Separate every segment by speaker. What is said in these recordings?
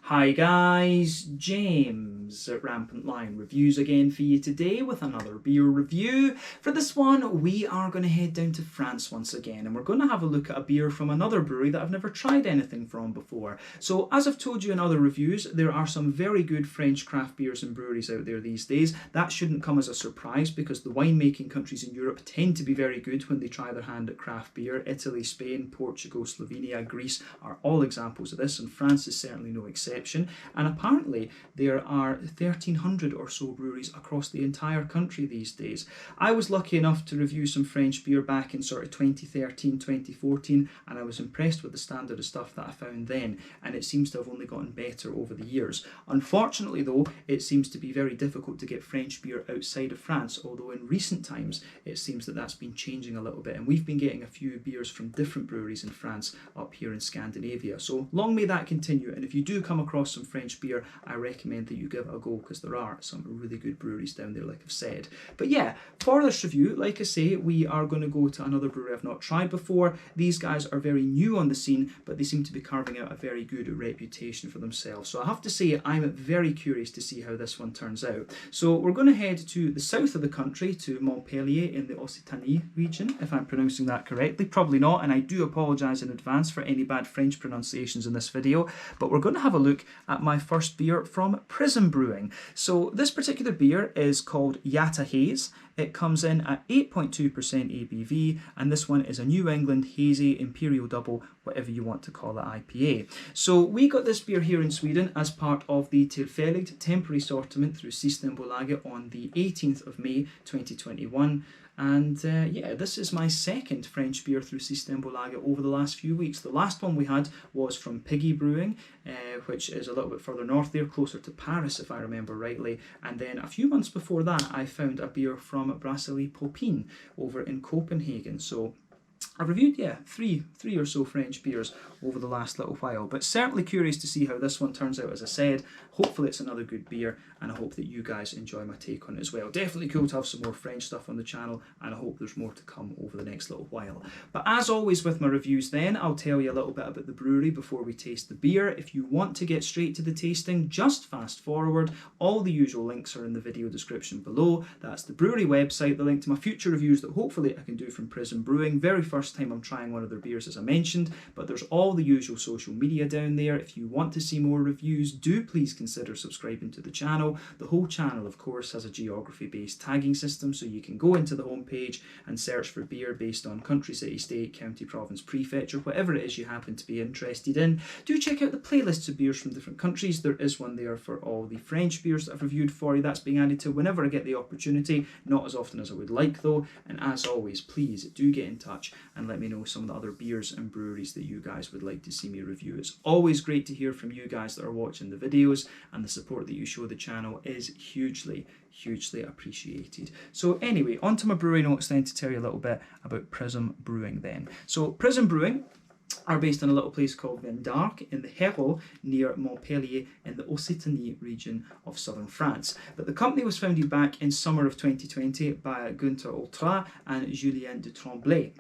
Speaker 1: Hi guys, James at Rampant Lion Reviews again for you today with another beer review. For this one, we are going to head down to France once again, and we're going to have a look at a beer from another brewery that I've never tried anything from before. So as I've told you in other reviews, there are some very good French craft beers and breweries out there these days. That shouldn't come as a surprise because the winemaking countries in Europe tend to be very good when they try their hand at craft beer. Italy, Spain, Portugal, Slovenia, Greece are all examples of this, and France is certainly no exception. And apparently there are 1,300 or so breweries across the entire country these days. I was lucky enough to review some French beer back in sort of 2013, 2014, and I was impressed with the standard of stuff that I found then, and it seems to have only gotten better over the years. Unfortunately though, it seems to be very difficult to get French beer outside of France, although in recent times it seems that that's been changing a little bit, and we've been getting a few beers from different breweries in France up here in Scandinavia. So long may that continue, and if you do come across some French beer, I recommend that you give it a go because there are some really good breweries down there, like I've said. But yeah, for this review, like I say, we are going to go to another brewery I've not tried before. These guys are very new on the scene, but they seem to be carving out a very good reputation for themselves. So I have to say, I'm very curious to see how this one turns out. So we're going to head to the south of the country, to Montpellier in the Occitanie region, if I'm pronouncing that correctly. Probably not, and I do apologise in advance for any bad French pronunciations in this video, but we're going to have a look at my first beer from Prizm Brewing. So this particular beer is called Yatahaze. It comes in at 8.2% ABV, and this one is a New England Hazy Imperial Double, whatever you want to call it, IPA. So we got this beer here in Sweden as part of the Tillfälligt temporary sortiment through Systembolaget on the 18th of May 2021. And yeah, this is my second French beer through Systembolaget over the last few weeks. The last one we had was from Prizm Brewing, which is a little bit further north there, closer to Paris if I remember rightly. And then a few months before that, I found a beer from Brewery over in Copenhagen. So I reviewed, three or so French beers over the last little while, but certainly curious to see how this one turns out. As I said, hopefully it's another good beer, and I hope that you guys enjoy my take on it as well. Definitely cool to have some more French stuff on the channel, and I hope there's more to come over the next little while. But as always with my reviews then, I'll tell you a little bit about the brewery before we taste the beer. If you want to get straight to the tasting, just fast forward. All the usual links are in the video description below. That's the brewery website, the link to my future reviews that hopefully I can do from Prizm Brewing. Very first time I'm trying one of their beers, as I mentioned, but there's all the usual social media down there. If you want to see more reviews, do please consider subscribing to the channel. The whole channel, of course, has a geography-based tagging system, so you can go into the homepage and search for beer based on country, city, state, county, province, prefecture, whatever it is you happen to be interested in. Do check out the playlists of beers from different countries. There is one there for all the French beers that I've reviewed for you. That's being added to whenever I get the opportunity, not as often as I would like though. And as always, please do get in touch and let me know some of the other beers and breweries that you guys would like to see me review. It's always great to hear from you guys that are watching the videos, and the support that you show the channel is hugely appreciated. So anyway, on to my brewery notes then, to tell you a little bit about Prizm Brewing then. So Prizm Brewing are based in a little place called Vendargues in the Héraut near Montpellier in the Occitanie region of southern France. But the company was founded back in summer of 2020 by Gunther Ultra and Julien de Tremblay.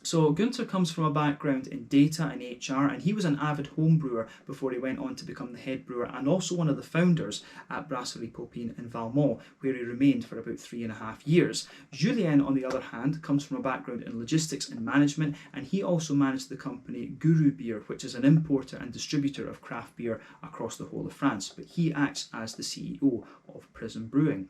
Speaker 1: So Gunther comes from a background in data and HR, and he was an avid home brewer before he went on to become the head brewer and also one of the founders at Brewery in Valmont, where he remained for about 3.5 years. Julien, on the other hand, comes from a background in logistics and management, and he also managed the company Guru Beer, which is an importer and distributor of craft beer across the whole of France, but he acts as the CEO of Prizm Brewing.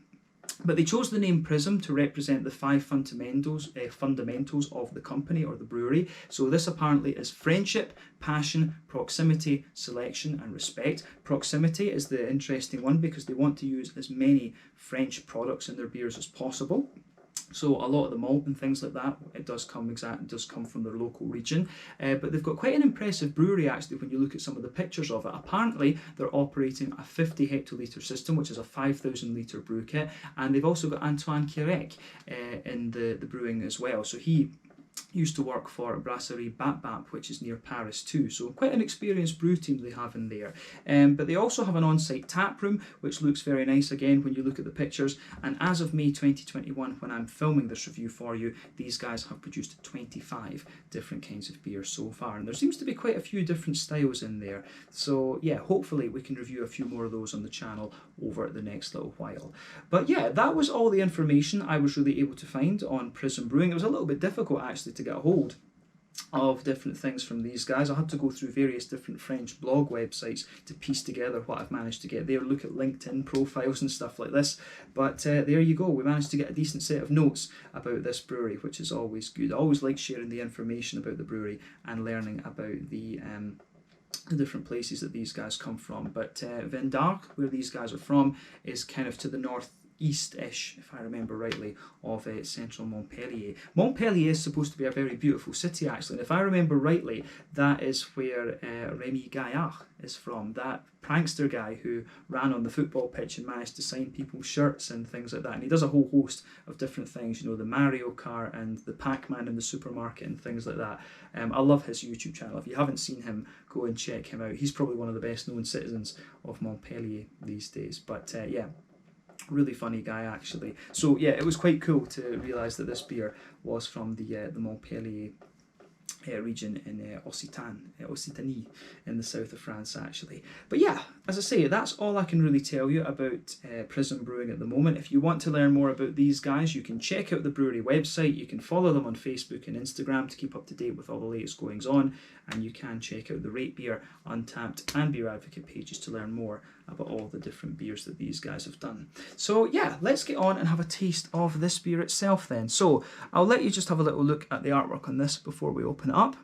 Speaker 1: But they chose the name Prism to represent the 5 fundamentals of the company or the brewery. So this apparently is friendship, passion, proximity, selection and respect. Proximity is the interesting one because they want to use as many French products in their beers as possible. So a lot of the malt and things like that, it does come from their local region. But they've got quite an impressive brewery actually when you look at some of the pictures of it. Apparently they're operating a 50 hectolitre system, which is a 5,000 litre brew kit. And they've also got Antoine Kirek in the brewing as well. So he Used to work for Brasserie Bap, which is near Paris too, so quite an experienced brew team they have in there. But they also have an on-site tap room, which looks very nice again when you look at the pictures. And as of May 2021, when I'm filming this review for you, these guys have produced 25 different kinds of beer so far, and there seems to be quite a few different styles in there. So yeah, hopefully we can review a few more of those on the channel over the next little while. But yeah, that was all the information I was really able to find on Prizm Brewing. It was a little bit difficult actually to get a hold of different things from these guys. I had to go through various different French blog websites to piece together what I've managed to get there, look at LinkedIn profiles and stuff like this. But there you go, we managed to get a decent set of notes about this brewery, which is always good. I always like sharing the information about the brewery and learning about the different places that these guys come from. But Vendargues, where these guys are from, is kind of to the northeast-ish, if I remember rightly, of central Montpellier. Montpellier is supposed to be a very beautiful city, actually, and if I remember rightly, that is where Rémi Gaillard is from, that prankster guy who ran on the football pitch and managed to sign people's shirts and things like that. And he does a whole host of different things, you know, the Mario Kart and the Pac-Man in the supermarket and things like that. I love his YouTube channel. If you haven't seen him, go and check him out. He's probably one of the best known citizens of Montpellier these days. But yeah, really funny guy actually. So yeah, it was quite cool to realise that this beer was from the Montpellier region in Occitanie in the south of France actually. But yeah, as I say, that's all I can really tell you about Prizm Brewing at the moment. If you want to learn more about these guys, you can check out the brewery website, you can follow them on Facebook and Instagram to keep up to date with all the latest goings on, and you can check out the Rate Beer, Untappd and Beer Advocate pages to learn more about all the different beers that these guys have done. So yeah, let's get on and have a taste of this beer itself then. So I'll let you just have a little look at the artwork on this before we open it up.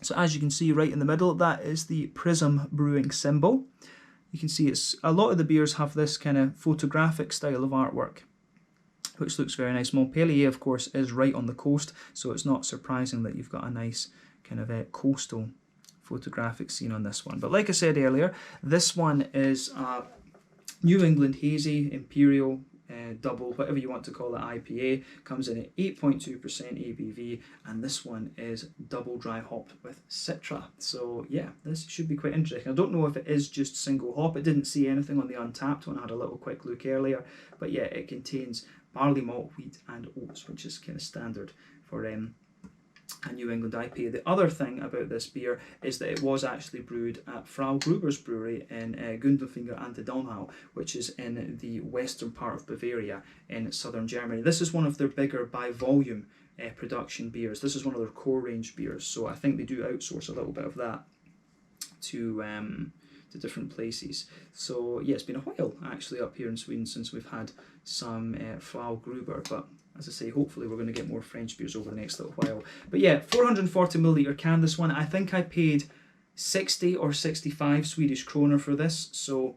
Speaker 1: So as you can see right in the middle, that is the Prizm Brewing symbol. You can see it's a lot of the beers have this kind of photographic style of artwork, which looks very nice. Montpellier, of course, is right on the coast, so it's not surprising that you've got a nice kind of coastal photographic scene on this one. But like I said earlier, this one is a New England Hazy Imperial double, whatever you want to call it, IPA. Comes in at 8.2% ABV, and this one is double dry hopped with Citra. So yeah, this should be quite interesting. I don't know if it is just single hop. It didn't see anything on the Untappd one. I had a little quick look earlier, but yeah, it contains barley malt, wheat and oats, which is kind of standard for a New England IPA. The other thing about this beer is that it was actually brewed at Frau Gruber's brewery in Gundelfinger an der Donau, which is in the western part of Bavaria in southern Germany. This is one of their bigger by volume production beers. This is one of their core range beers, so I think they do outsource a little bit of that to different places. So yeah, it's been a while actually up here in Sweden since we've had some Frau Gruber, but as I say, hopefully we're going to get more French beers over the next little while. But yeah, 440ml can, this one. I think I paid 60 or 65 Swedish kroner for this, so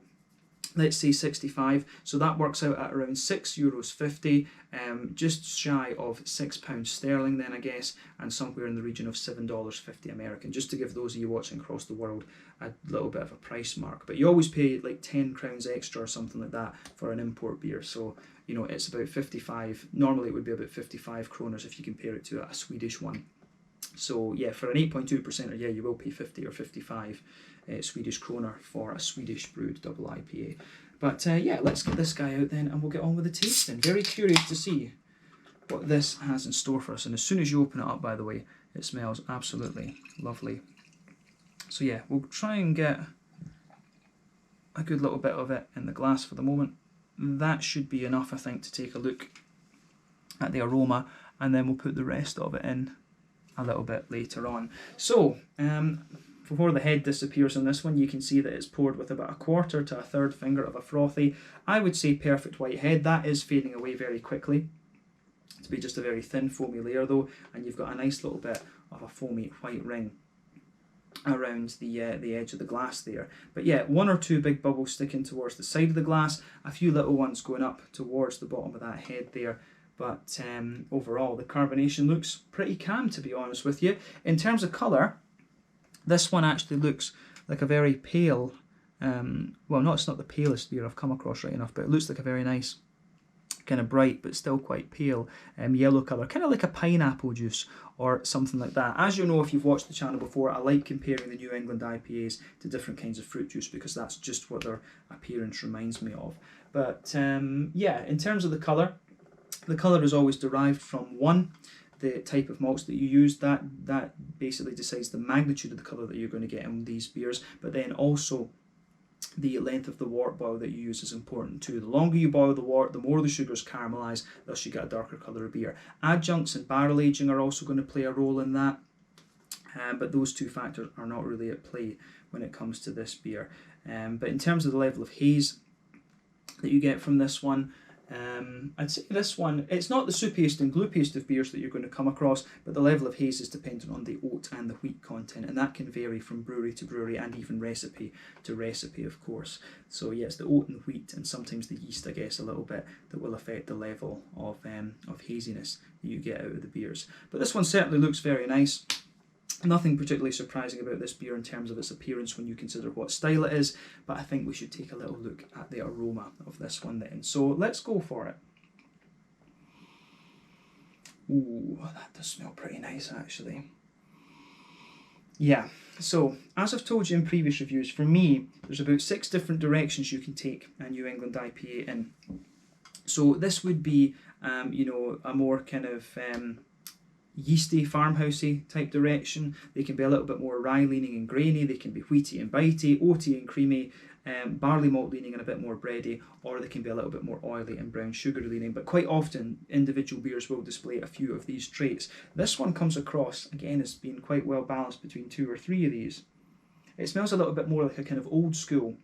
Speaker 1: let's say 65, so that works out at around €6.50, just shy of £6 sterling then I guess, and somewhere in the region of $7.50 American, just to give those of you watching across the world a little bit of a price mark. But you always pay like 10 crowns extra or something like that for an import beer, so you know it's about 55, normally it would be about 55 kroners if you compare it to a Swedish one. So yeah, for an 8.2%, yeah, you will pay 50 or 55 Swedish kroner for a Swedish brewed double IPA. But yeah, let's get this guy out then and we'll get on with the tasting. Very curious to see what this has in store for us. And as soon as you open it up, by the way, it smells absolutely lovely. So yeah, we'll try and get a good little bit of it in the glass for the moment. That should be enough, I think, to take a look at the aroma, and then we'll put the rest of it in a little bit later on. So, before the head disappears on this one, you can see that it's poured with about 1/4 to 1/3 finger of a frothy, I would say perfect white head. That is fading away very quickly to be just a very thin foamy layer though, and you've got a nice little bit of a foamy white ring around the edge of the glass there. But yeah, 1 or 2 big bubbles sticking towards the side of the glass, a few little ones going up towards the bottom of that head there. But overall, the carbonation looks pretty calm, to be honest with you. In terms of colour, this one actually looks like a very pale, well, it's not the palest beer I've come across right enough, but it looks like a very nice kind of bright but still quite pale yellow colour, kind of like a pineapple juice or something like that. As you know, if you've watched the channel before, I like comparing the New England IPAs to different kinds of fruit juice because that's just what their appearance reminds me of. But yeah, in terms of the colour is always derived from one, the type of malts that you use. That basically decides the magnitude of the colour that you're going to get in these beers, but then also the length of the wort boil that you use is important too. The longer you boil the wort, the more the sugars caramelise, thus you get a darker colour of beer. Adjuncts and barrel aging are also going to play a role in that, but those two factors are not really at play when it comes to this beer. But in terms of the level of haze that you get from this one, I'd say this one, it's not the soupiest and gloopiest of beers that you're going to come across, but the level of haze is dependent on the oat and the wheat content, and that can vary from brewery to brewery and even recipe to recipe, of course. So yes, the oat and wheat and sometimes the yeast, I guess, a little bit, that will affect the level of haziness that you get out of the beers. But this one certainly looks very nice. Nothing particularly surprising about this beer in terms of its appearance when you consider what style it is, but I think we should take a little look at the aroma of this one then. So let's go for it. Ooh, that does smell pretty nice actually. Yeah, so as I've told you in previous reviews, for me, there's about 6 different directions you can take a New England IPA in. So this would be, you know, a more kind of yeasty, farmhousey type direction. They can be a little bit more rye leaning and grainy, they can be wheaty and bitey, oaty and creamy, barley malt leaning and a bit more bready, or they can be a little bit more oily and brown sugar leaning. But quite often individual beers will display a few of these traits. This one comes across, again, as being quite well balanced between 2 or 3 of these. It smells a little bit more like a kind of old school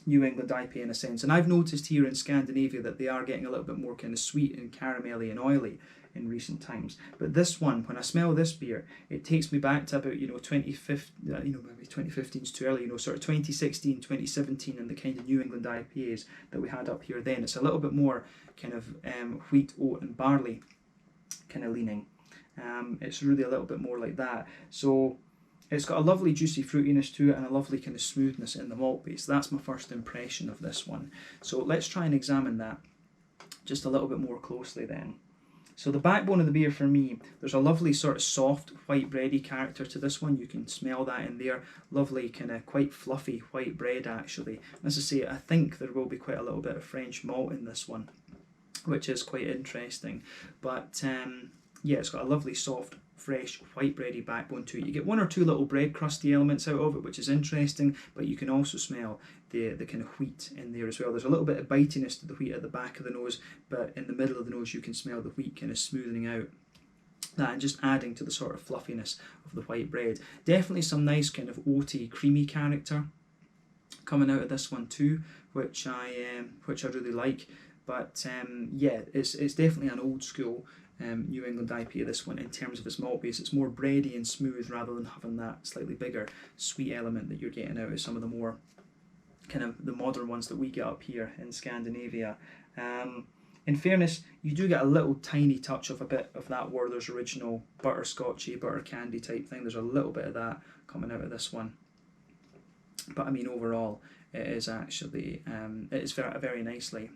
Speaker 1: New England IPA in a sense, and I've noticed here in Scandinavia that they are getting a little bit more kind of sweet and caramelly and oily in recent times. But this one, when I smell this beer, it takes me back to about, you know, 2015, maybe 2015 is too early, you know, sort of 2016, 2017, and the kind of New England IPAs that we had up here then. It's a little bit more kind of wheat, oat and barley kind of leaning. It's really a little bit more like that. So it's got a lovely juicy fruitiness to it and a lovely kind of smoothness in the malt base. That's my first impression of this one. So let's try and examine that just a little bit more closely then. So the backbone of the beer for me, there's a lovely sort of soft white bready character to this one. You can smell that in there. Lovely kind of quite fluffy white bread actually. As I say, I think there will be quite a little bit of French malt in this one, which is quite interesting. But yeah, it's got a lovely soft, fresh, white bready backbone to it. You get 1 or 2 little bread crusty elements out of it, which is interesting, but you can also smell the kind of wheat in there as well. There's a little bit of bitiness to the wheat at the back of the nose, but in the middle of the nose you can smell the wheat kind of smoothing out that and just adding to the sort of fluffiness of the white bread. Definitely some nice kind of oaty, creamy character coming out of this one too, which I really like. But yeah, it's definitely an old school New England IPA, this one, in terms of its malt base. It's more bready and smooth rather than having that slightly bigger sweet element that you're getting out of some of the more kind of the modern ones that we get up here in Scandinavia. In fairness, you do get a little tiny touch of a bit of that Werther's original butterscotchy, butter candy type thing. There's a little bit of that coming out of this one. But I mean, overall, it is actually, it is very, very nicely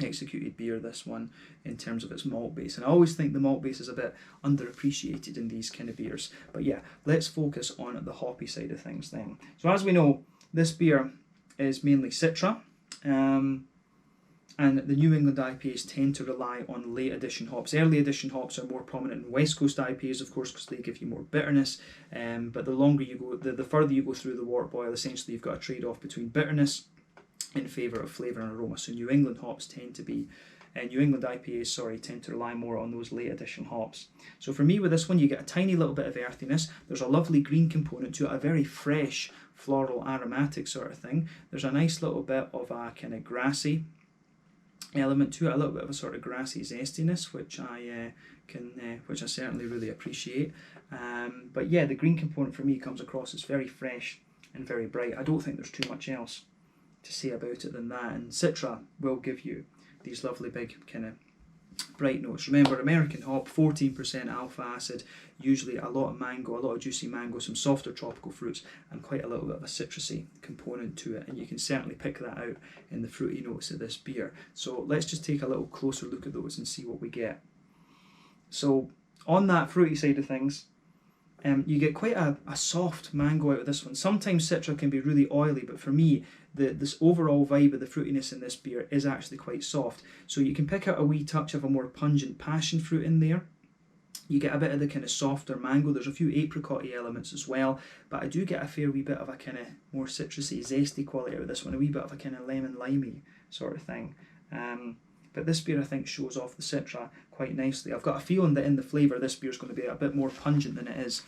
Speaker 1: executed beer, this one, in terms of its malt base. And I always think the malt base is a bit underappreciated in these kind of beers. But yeah, let's focus on the hoppy side of things then. So as we know, this beer is mainly Citra, and the New England IPAs tend to rely on late addition hops. Early addition hops are more prominent in West Coast IPAs, of course, because they give you more bitterness, but the longer you go, the further you go through the wort boil, essentially you've got a trade-off between bitterness in favour of flavour and aroma. So New England hops tend to be, New England IPAs, tend to rely more on those late addition hops. So for me with this one, you get a tiny little bit of earthiness. There's a lovely green component to it, a very fresh floral aromatic sort of thing. There's a nice little bit of a kind of grassy element to it, a little bit of a sort of grassy zestiness, which I which I certainly really appreciate. But yeah, the green component for me comes across as very fresh and very bright. I don't think there's too much else to say about it than that, and Citra will give you these lovely big kind of bright notes. Remember, American hop, 14% alpha acid, usually a lot of mango, a lot of juicy mango, some softer tropical fruits, and quite a little bit of a citrusy component to it. And you can certainly pick that out in the fruity notes of this beer. So let's just take a little closer look at those and see what we get. So on that fruity side of things, you get quite a soft mango out of this one. Sometimes Citra can be really oily, but for me, this overall vibe of the fruitiness in this beer is actually quite soft. So you can pick out a wee touch of a more pungent passion fruit in there. You get a bit of the kind of softer mango. There's a few apricot-y elements as well, but I do get a fair wee bit of a kind of more citrusy, zesty quality out of this one, a wee bit of a kind of lemon-limey sort of thing. But this beer, I think, shows off the Citra quite nicely. I've got a feeling that in the flavour, this beer is going to be a bit more pungent than it is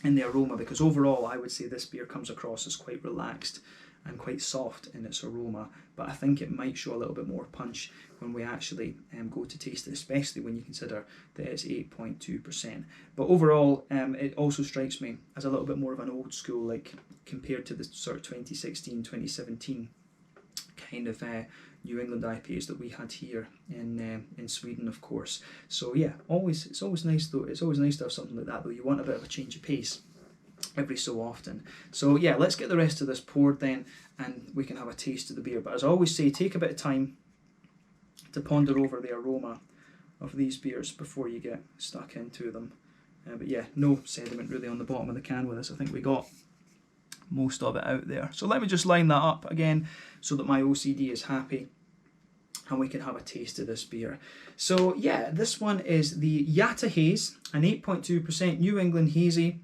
Speaker 1: in the aroma, because overall, I would say this beer comes across as quite relaxed and quite soft in its aroma, but I think it might show a little bit more punch when we actually go to taste it, especially when you consider that it's 8.2%. But overall, it also strikes me as a little bit more of an old school, like compared to the sort of 2016, 2017 kind of New England IPAs that we had here in Sweden, of course. So yeah, it's always nice though. It's always nice to have something like that though. You want a bit of a change of pace every so often. So yeah, let's get the rest of this poured then, and we can have a taste of the beer. But as I always say, take a bit of time to ponder over the aroma of these beers before you get stuck into them. But yeah, no sediment really on the bottom of the can with this. I think we got most of it out there. So let me just line that up again so that my OCD is happy and we can have a taste of this beer. So yeah, this one is the Yatahaze, an 8.2% New England hazy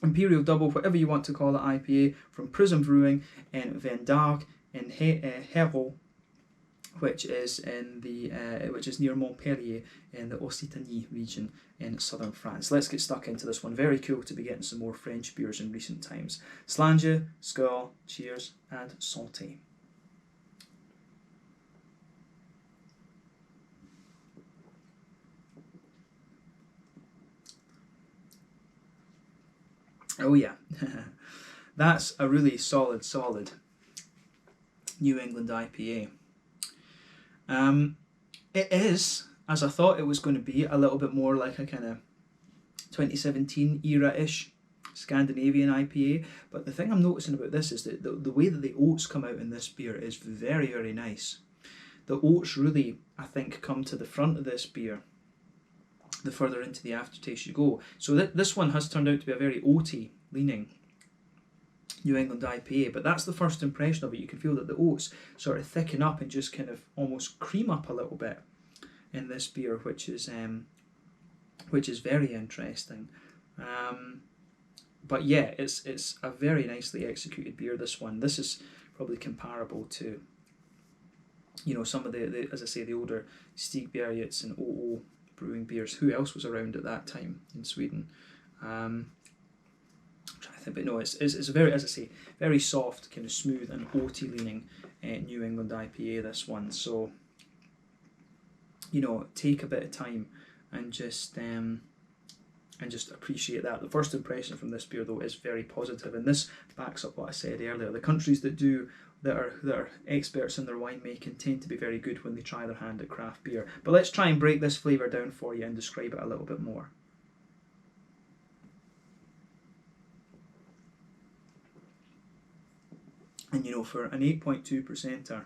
Speaker 1: Imperial Double, whatever you want to call it, IPA from Prizm Brewing in Vendargues in Héraut, which is near Montpellier in the Occitanie region in southern France. Let's get stuck into this one. Very cool to be getting some more French beers in recent times. Slange, skål, cheers, and santé. Oh yeah, that's a really solid New England IPA. It is, as I thought it was going to be, a little bit more like a kind of 2017 era-ish Scandinavian IPA, but the thing I'm noticing about this is that the way that the oats come out in this beer is very, very nice. The oats really, I think, come to the front of this beer the further into the aftertaste you go. So this one has turned out to be a very oaty leaning New England IPA, but that's the first impression of it. You can feel that the oats sort of thicken up and just kind of almost cream up a little bit in this beer, which is very interesting. But yeah, it's a very nicely executed beer, this one. This is probably comparable to, you know, some of the as I say, the older Stigbergets and OO brewing beers. Who else was around at that time in Sweden? I'm trying to think, but no, it's a very, as I say, very soft, kind of smooth and oaty leaning New England IPA, this one. So, you know, take a bit of time and just appreciate that. The first impression from this beer though is very positive, and this backs up what I said earlier. The countries that are experts in their winemaking tend to be very good when they try their hand at craft beer. But let's try and break this flavour down for you and describe it a little bit more. And you know, for an 8.2%er,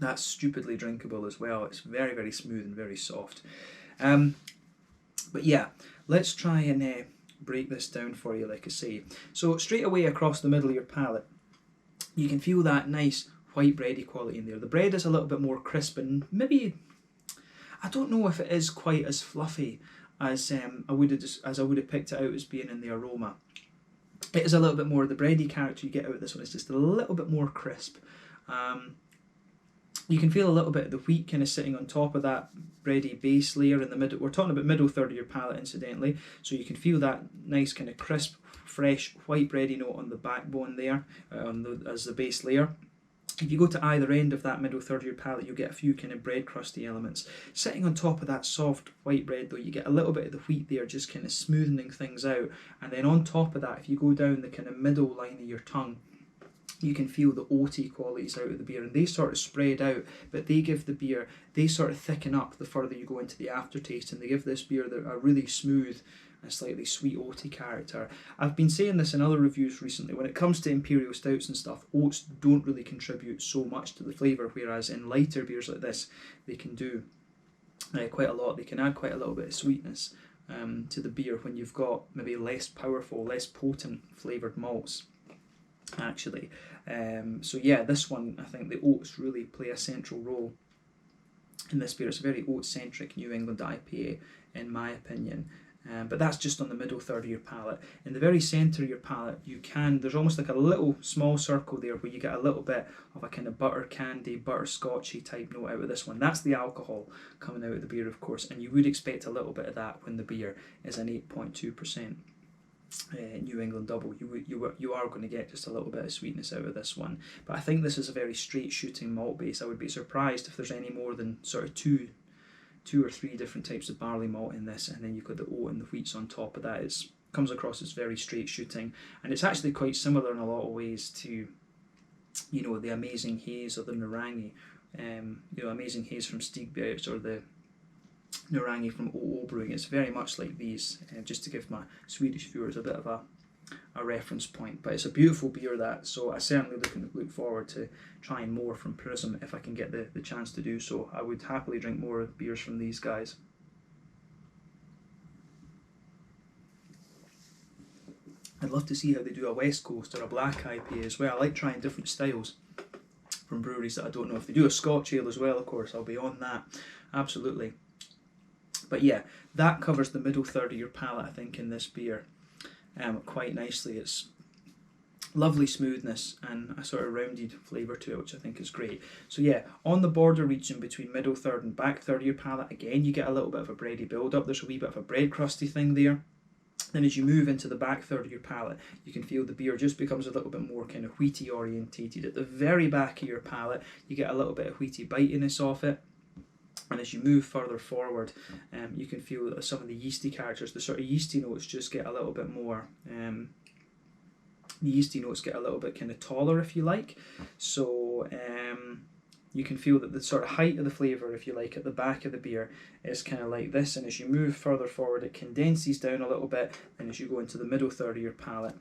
Speaker 1: that's stupidly drinkable as well. It's very, very smooth and very soft. But yeah, let's try and break this down for you, like I say. So straight away across the middle of your palate, you can feel that nice white bready quality in there. The bread is a little bit more crisp and maybe, I don't know if it is quite as fluffy as I would have picked it out as being in the aroma. It is a little bit more, the bready character you get out of this one is just a little bit more crisp. You can feel a little bit of the wheat kind of sitting on top of that bready base layer in the middle. We're talking about middle third of your palate, incidentally. So you can feel that nice kind of crisp, fresh, white bready note on the backbone there, as the base layer. If you go to either end of that middle third of your palate, you'll get a few kind of bread crusty elements. Sitting on top of that soft white bread though, you get a little bit of the wheat there just kind of smoothing things out. And then on top of that, if you go down the kind of middle line of your tongue, you can feel the oaty qualities out of the beer, and they sort of spread out, but they give the beer, they sort of thicken up the further you go into the aftertaste, and they give this beer a really smooth and slightly sweet oaty character. I've been saying this in other reviews recently, when it comes to imperial stouts and stuff, oats don't really contribute so much to the flavour, whereas in lighter beers like this, they can do quite a lot. They can add quite a little bit of sweetness to the beer when you've got maybe less powerful, less potent flavoured malts, actually. So yeah, this one, I think the oats really play a central role in this beer. It's a very oat-centric New England IPA, in my opinion. But that's just on the middle third of your palate. In the very centre of your palate, there's almost like a little small circle there where you get a little bit of a kind of butter candy, butterscotchy type note out of this one. That's the alcohol coming out of the beer, of course, and you would expect a little bit of that when the beer is an 8.2% New England double. You are going to get just a little bit of sweetness out of this one. But I think this is a very straight shooting malt base. I would be surprised if there's any more than sort of two or three different types of barley malt in this, and then you've got the oat and the wheats on top of that. It comes across as very straight shooting, and it's actually quite similar in a lot of ways to, you know, the Amazing Haze or the Narangi. Amazing Haze from Stigbergs or the Narangi from OO Brewing. It's very much like these, just to give my Swedish viewers a bit of a reference point. But it's a beautiful beer, that, so I certainly look forward to trying more from Prism if I can get the chance to do so. I would happily drink more beers from these guys. I'd love to see how they do a West Coast or a black IPA as well. I like trying different styles from breweries that I don't know. If they do a Scotch ale as well, of course, I'll be on that, absolutely. But yeah, that covers the middle third of your palate, I think, in this beer quite nicely. It's lovely smoothness and a sort of rounded flavour to it, which I think is great. So yeah, on the border region between middle third and back third of your palate, again, you get a little bit of a bready build-up. There's a wee bit of a bread crusty thing there. Then as you move into the back third of your palate, you can feel the beer just becomes a little bit more kind of wheaty orientated. At the very back of your palate, you get a little bit of wheaty bitiness off it. And as you move further forward, you can feel that some of the yeasty characters, the sort of yeasty notes just get a little bit more, the yeasty notes get a little bit kind of taller, if you like. So you can feel that the sort of height of the flavour, if you like, at the back of the beer is kind of like this. And as you move further forward, it condenses down a little bit. And as you go into the middle third of your palate,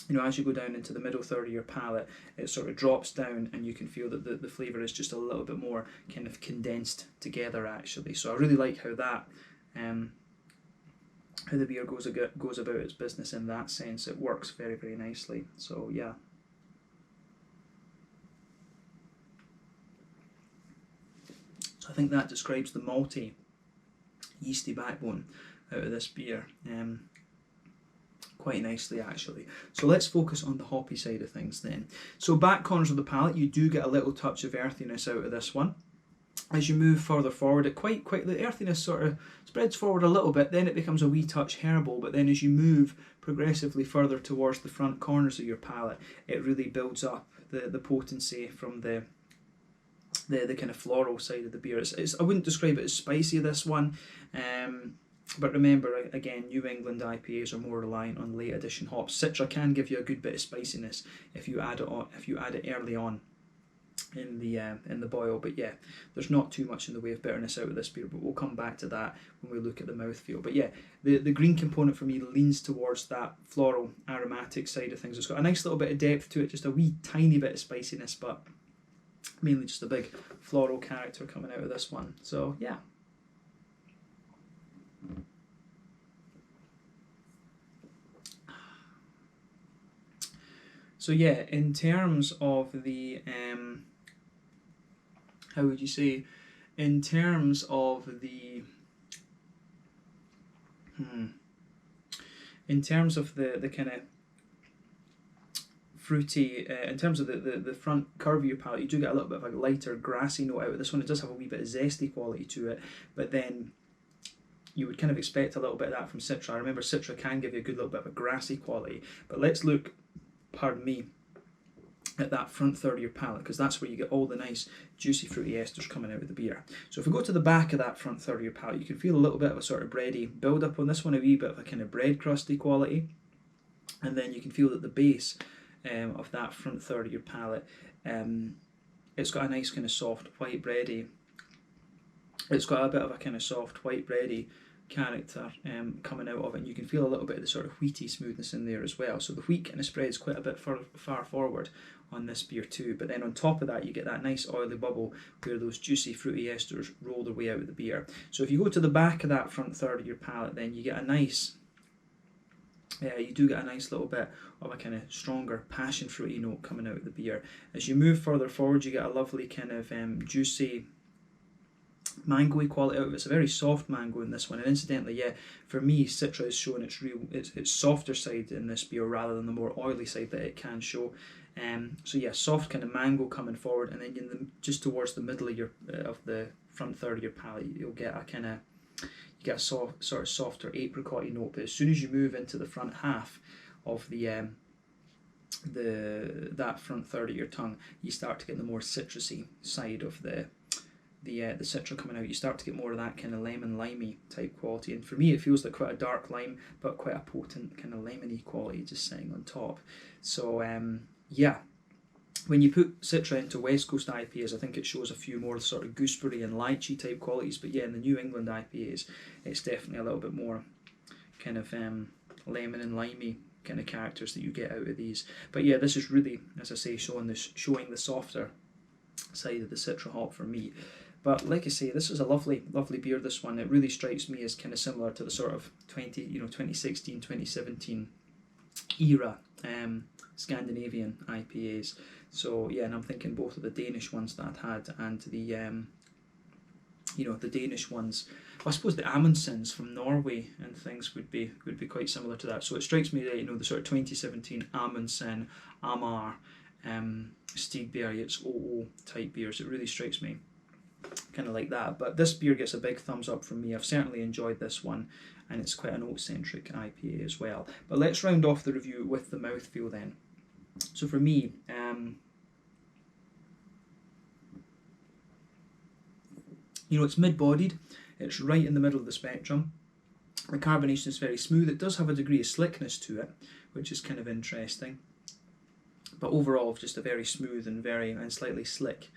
Speaker 1: you know, as you go down into the middle third of your palate, it sort of drops down, and you can feel that the flavour is just a little bit more kind of condensed together, actually. So I really like how that, how the beer goes about its business in that sense. It works very, very nicely. So yeah. So I think that describes the malty, yeasty backbone out of this beer. Quite nicely, actually. So let's focus on the hoppy side of things then. So back corners of the palate, you do get a little touch of earthiness out of this one. As you move further forward, it quite the earthiness sort of spreads forward a little bit, then it becomes a wee touch herbal, but then as you move progressively further towards the front corners of your palate, it really builds up the potency from the kind of floral side of the beer. I wouldn't describe it as spicy, this one. But remember, again, New England IPAs are more reliant on late addition hops. Citra can give you a good bit of spiciness if you add it early on in the boil. But yeah, there's not too much in the way of bitterness out of this beer. But we'll come back to that when we look at the mouthfeel. But yeah, the green component for me leans towards that floral aromatic side of things. It's got a nice little bit of depth to it, just a wee tiny bit of spiciness, but mainly just a big floral character coming out of this one. So yeah. So yeah, in terms of the, how would you say, in terms of the, in terms of the kind of fruity, in terms of the front curve of your palate, you do get a little bit of a lighter grassy note out of this one. It does have a wee bit of zesty quality to it, but then you would kind of expect a little bit of that from Citra. Remember, Citra can give you a good little bit of a grassy quality, but let's look, pardon me, at that front third of your palate, because that's where you get all the nice juicy fruity esters coming out of the beer. So if we go to the back of that front third of your palate, you can feel a little bit of a sort of bready build up on this one, a wee bit of a kind of bread crusty quality, and then you can feel that the base of that front third of your palate. It's got a nice kind of soft white bready. It's got a bit of a kind of soft white bready character coming out of it, and you can feel a little bit of the sort of wheaty smoothness in there as well. So the wheat kind of spreads quite a bit far forward on this beer too. But then on top of that, you get that nice oily bubble where those juicy fruity esters roll their way out of the beer. So if you go to the back of that front third of your palate, then you get a nice, you do get a nice little bit of a kind of stronger passion fruity note coming out of the beer. As you move further forward, you get a lovely kind of juicy mango-y quality out of it. It's a very soft mango in this one, and incidentally, yeah, for me, Citra is showing its softer side in this beer rather than the more oily side that it can show. So yeah, soft kind of mango coming forward, and then just towards the middle of the front third of your palate, you'll get a kind of a sort of softer apricot-y note. But as soon as you move into the front half of that front third of your tongue, you start to get the more citrusy side of the Citra coming out. You start to get more of that kind of lemon limey type quality, and for me it feels like quite a dark lime but quite a potent kind of lemony quality just sitting on top. So yeah, when you put Citra into West Coast IPAs, I think it shows a few more sort of gooseberry and lychee type qualities, but yeah, in the New England IPAs it's definitely a little bit more kind of lemon and limey kind of characters that you get out of these. But yeah, this is really, as I say, showing the softer side of the Citra hop for me. But like I say, this is a lovely beer, this one. It really strikes me as kind of similar to the sort of 2016, 2017 era Scandinavian IPAs. So yeah, and I'm thinking both of the Danish ones that I'd had and the the Danish ones. I suppose the Amundsens from Norway and things would be quite similar to that. So it strikes me that the sort of 2017 Amundsen, Amar, Stigbergets, OO type beers. It really strikes me kind of like that. But this beer gets a big thumbs up from me. I've certainly enjoyed this one, and it's quite an oat-centric IPA as well. But let's round off the review with the mouthfeel then. So for me, it's mid-bodied. It's right in the middle of the spectrum. The carbonation is very smooth. It does have a degree of slickness to it, which is kind of interesting. But overall, just a very smooth and slightly slick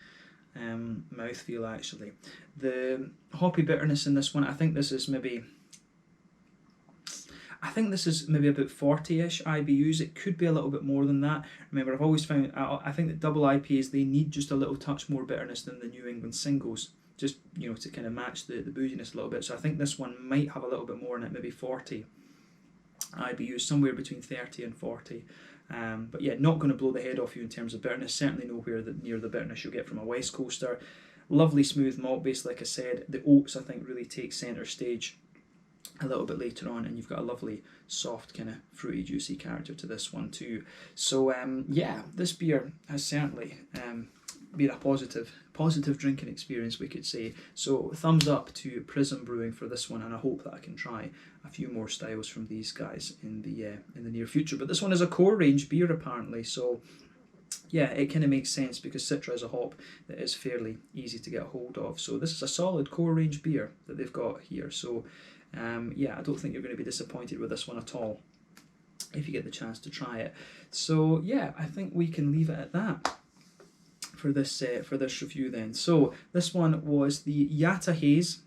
Speaker 1: mouthfeel actually. The hoppy bitterness in this one, I think this is maybe about 40-ish IBUs. It could be a little bit more than that. Remember, I've always found, I think that double IPAs, they need just a little touch more bitterness than the New England singles, just to kind of match the booziness a little bit. So I think this one might have a little bit more in it, maybe 40 IBUs, somewhere between 30 and 40. But yeah, not going to blow the head off you in terms of bitterness, certainly nowhere near the bitterness you'll get from a West Coaster. Lovely smooth malt base, like I said. The oats, I think, really take centre stage a little bit later on, and you've got a lovely soft kind of fruity juicy character to this one too. So yeah, this beer has certainly been a positive drinking experience, we could say. So thumbs up to Prizm Brewing for this one, and I hope that I can try a few more styles from these guys in the near future. But this one is a core range beer apparently, so yeah, it kind of makes sense because Citra is a hop that is fairly easy to get a hold of. So this is a solid core range beer that they've got here. So yeah, I don't think you're going to be disappointed with this one at all if you get the chance to try it. So yeah, I think we can leave it at that for this review then. So this one was the Yatahaze,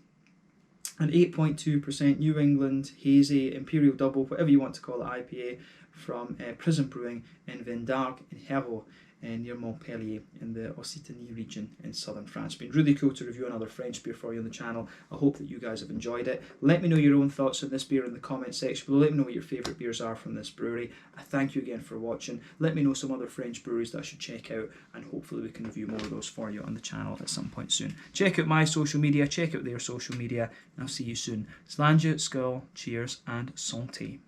Speaker 1: an 8.2% New England Hazy Imperial Double, whatever you want to call it, IPA from Prizm Brewing in Vendargues in Héraut, near Montpellier in the Occitanie region in southern France. It's been really cool to review another French beer for you on the channel. I hope that you guys have enjoyed it. Let me know your own thoughts on this beer in the comment section below. Let me know what your favourite beers are from this brewery. I thank you again for watching. Let me know some other French breweries that I should check out, and hopefully we can review more of those for you on the channel at some point soon. Check out my social media, check out their social media, and I'll see you soon. Slàinte, skål, cheers, and santé.